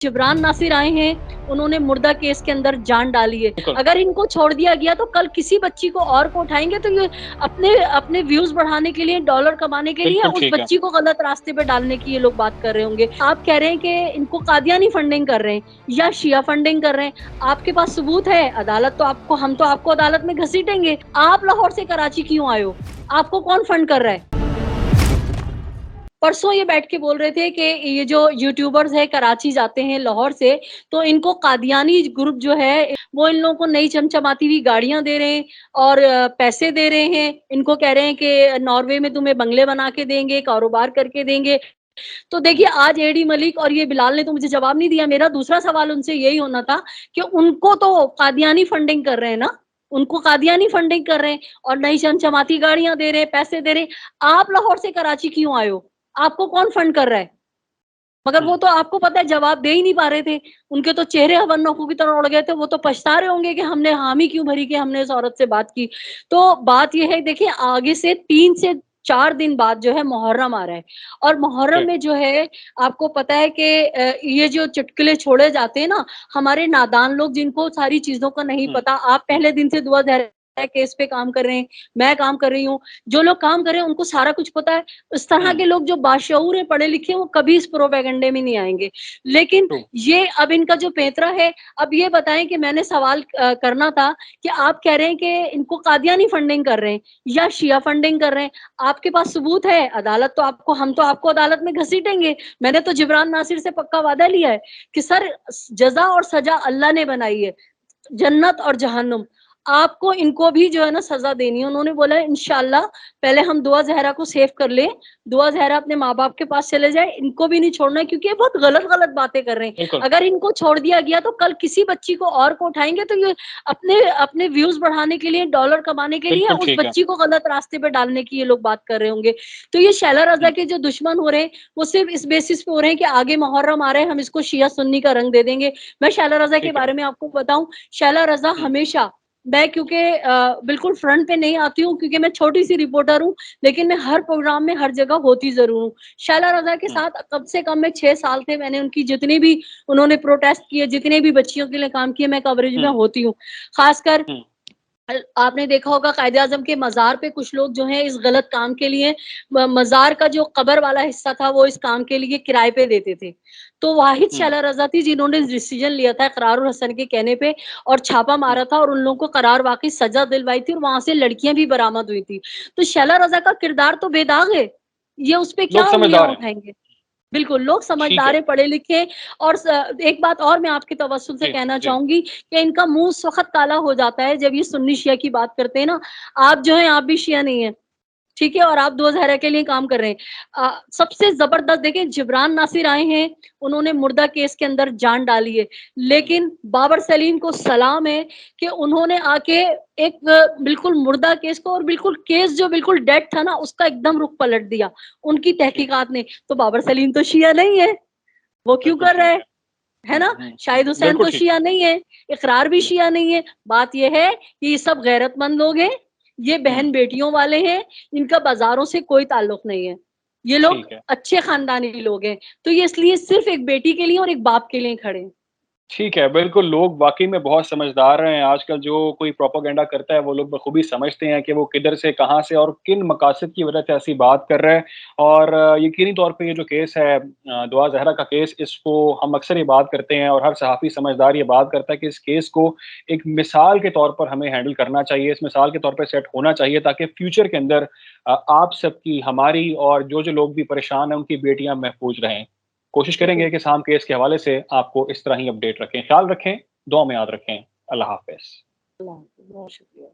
जिब्रान नासिर आए हैं, उन्होंने मुर्दा केस के अंदर जान डाली है। बिल्कुल। अगर इनको छोड़ दिया गया तो कल किसी बच्ची को और को उठाएँगे तो ये अपने अपने व्यूज़ बढ़ाने के लिए, डॉलर कमाने के लिए बिल्कुल उस ठीक है। बच्ची को गलत रास्ते पे डालने की ये लोग बात कर रहे होंगे। आप कह रहे हैं कि इनको कादियानी फंडिंग कर रहे हैं या शिया फंडिंग कर रहे हैं। आपके पास सबूत है, अदालत तो आपको हम तो आपको अदालत में घसीटेंगे। आप लाहौर से कराची क्यों आए हो? आपको कौन फंड कर रहा है? परसों ये बैठ के बोल रहे थे कि ये जो यूट्यूबर्स है कराची जाते हैं लाहौर से, तो इनको कादियानी ग्रुप जो है वो इन लोगों को नई चमचमाती हुई गाड़ियां दे रहे हैं और पैसे दे रहे हैं। इनको कह रहे हैं कि नॉर्वे में तुम्हें बंगले बना के देंगे, कारोबार करके देंगे। तो देखिए आज एडी मलिक और ये बिलाल ने तो मुझे जवाब नहीं दिया। मेरा दूसरा सवाल उनसे यही होना था कि उनको तो कादियानी फंडिंग कर रहे हैं ना, उनको कादियानी फंडिंग कर रहे हैं और नई चमचमाती गाड़ियां दे रहे हैं, पैसे दे रहे हैं। आप लाहौर से कराची क्यों आए हो? आपको कौन फंड कर रहा है? मगर वो तो आपको पता है जवाब दे ही नहीं पा रहे थे। उनके तो चेहरे हवन्नों की तरह उड़ गए थे। वो तो पछता रहे होंगे कि हमने हामी क्यों भरी कि हमने उस औरत से बात की। तो बात ये है देखिए आगे से 3 से 4 दिन बाद जो है मुहर्रम आ रहा है और मुहर्रम जी। में जो है आपको पता है कि ये जो चुटकुले छोड़े जाते हैं ना, हमारे नादान लोग जिनको सारी चीज़ों का नहीं हुँ, पता, आप पहले दिन से दुआ ज़हरा केस पे काम कर रहे हैं, मैं काम कर रही हूँ। जो लोग काम कर रहे हैं उनको सारा कुछ पता है। इस तरह हुँ, के लोग जो बाशऊर हैं, पढ़े लिखे हैं, वो कभी इस प्रोपेगेंडे में नहीं आएँगे। लेकिन ट्रू। ये अब इनका जो पैंतरा है, अब ये बताएँ कि मैंने सवाल करना था कि आप कह रहे हैं कि इनको कादियानी फंडिंग कर रहे हैं या शिया फंडिंग कर रहे हैं। आपके पास सबूत है, अदालत तो आपको हम तो आपको अदालत में घसीटेंगे। मैंने तो जिब्रान नासिर से पक्का वादा लिया है कि सर जज़ा और सज़ा अल्लाह ने बनाई है। जन्नत और जहन्नुम आपको इनको भी जो है ना सजा देनी है। उन्होंने बोला है इंशाल्लाह पहले हम दुआ ज़हरा को सेव कर लें, दुआ ज़हरा अपने माँ-बाप के पास चले जाए, इनको भी नहीं छोड़ना है क्योंकि ये बहुत गलत-गलत बातें कर रहे हैं। बिल्कुल, अगर इनको छोड़ दिया गया तो कल किसी बच्ची को और को उठाएँगे तो ये अपने अपने व्यूज़ बढ़ाने के लिए, डॉलर कमाने के लिए बिल्कुल उस ठीक है। बच्ची को गलत रास्ते पे डालने की ये लोग बात कर रहे होंगे। तो ये शैला रज़ा हुँ, के जो दुश्मन हो रहे हैं, वो सिर्फ़ इस बेसिस पे हो रहे हैं कि आगे मुहर्रम आ रहा है, हम इसको शिया सुन्नी का रंग दे देंगे। मैं शैला रज़ा के ठीक है। बारे में आपको बताऊँ, शैला रज़ा हुँ, हमेशा मैं क्योंकि बिल्कुल फ्रंट पे नहीं आती हूँ क्योंकि मैं छोटी-सी रिपोर्टर हूँ, लेकिन मैं हर प्रोग्राम में हर जगह होती ज़रूर हूँ। शैला रज़ा के हुँ, साथ कम से कम मैं 6 साल थे, मैंने उनकी जितनी भी उन्होंने प्रोटेस्ट किए, जितने भी बच्चियों के लिए काम किए, मैं कवरेज में हुँ, होती हूँ। ख़ासकर हुँ, आपने देखा होगा कायदे-आज़म के मज़ार पे कुछ लोग जो हैं इस गलत काम के लिए मज़ार का जो कब्र वाला हिस्सा था वो इस काम के लिए किराए पे देते थे। तो वाहिद हुँ, शैला रज़ा थी जिन्होंने डिसीज़न लिया था इकरारुल हसन के कहने पे और छापा हुँ, मारा था और उन लोगों को करार वाक़ई सज़ा दिलवाई थी और वहाँ से लड़कियाँ भी बरामद हुई थी। तो शैला रज़ा का किरदार तो बेदाग है। ये उस पे क्या लोग उँगलियाँ समझदार हैं। उठाएँगे? बिल्कुल, लोग ठीक समझदार है। हैं, पढ़े लिखे हैं और एक बात और मैं आपके तवज्जुह से जी, कहना जी। चाहूँगी कि इनका मुँह उस वक़्त काला हो जाता है जब ये सुन्नी शिया की बात करते हैं ना, आप जो हैं आप भी शिया नहीं हैं। ठीक है? और आप दो ज़हरा के लिए काम कर रहे हैं। सबसे ज़बरदस्त देखिए जिब्रान नासिर आए हैं, उन्होंने मुर्दा केस के अंदर जान डाली है। हुँ, लेकिन बाबर सलीम को सलाम है कि उन्होंने आके एक बिल्कुल मुर्दा केस को और बिल्कुल केस जो बिल्कुल डेड था ना, उसका एकदम रुख पलट दिया, उनकी जी, तहकीकात ने। तो बाबर सलीम तो शिया नहीं है, वो क्यों बिल्कुल कर रहा ठीक है। है हुँ, ना? हुँ, शाहिद हुसैन बिल्कुल तो ठीक है। शिया नहीं है, इकरार भी शिया नहीं है। बात ये है कि ये सब गैरतमंद लोग हैं, ये हुँ, बहन-बेटियों वाले हैं, इनका बाज़ारों से कोई ताल्लुक नहीं है। ये लोग ठीक है। अच्छे ख़ानदानी लोग हैं, तो ये इसलिए सिर्फ़ एक बेटी के लिए और एक बाप के लिए खड़े हैं। ठीक है, बिल्कुल लोग वाक़ई में बहुत समझदार हैं। आजकल जो कोई प्रोपेगेंडा करता है, वो लोग बखूबी समझते हैं कि वो किधर से, कहाँ से और किन मकासद की वजह से ऐसी बात कर रहा है। और यकीनी तौर पे ये जो केस है दुआ ज़हरा का केस, इसको हम अक्सर ये बात करते हैं और हर सहाफ़ी समझदार ये बात करता है कि इस केस को एक मिसाल के तौर पर हमें हैंडल करना चाहिए, इस मिसाल के तौर पे सेट होना चाहिए ताकि फ्यूचर के अंदर आप सबकी, हमारी और जो-जो लोग भी परेशान हैं, उनकी बेटियाँ महफूज़ रहें। कोशिश करेंगे बिल्कुल। कि शाम केस के हवाले से आपको इस तरह ही अपडेट रखें। ख्याल रखें, दुआ में याद रखें। अल्लाह हाफ़िज़। अल्लाह हाफ़िज़, बहुत शुक्रिया।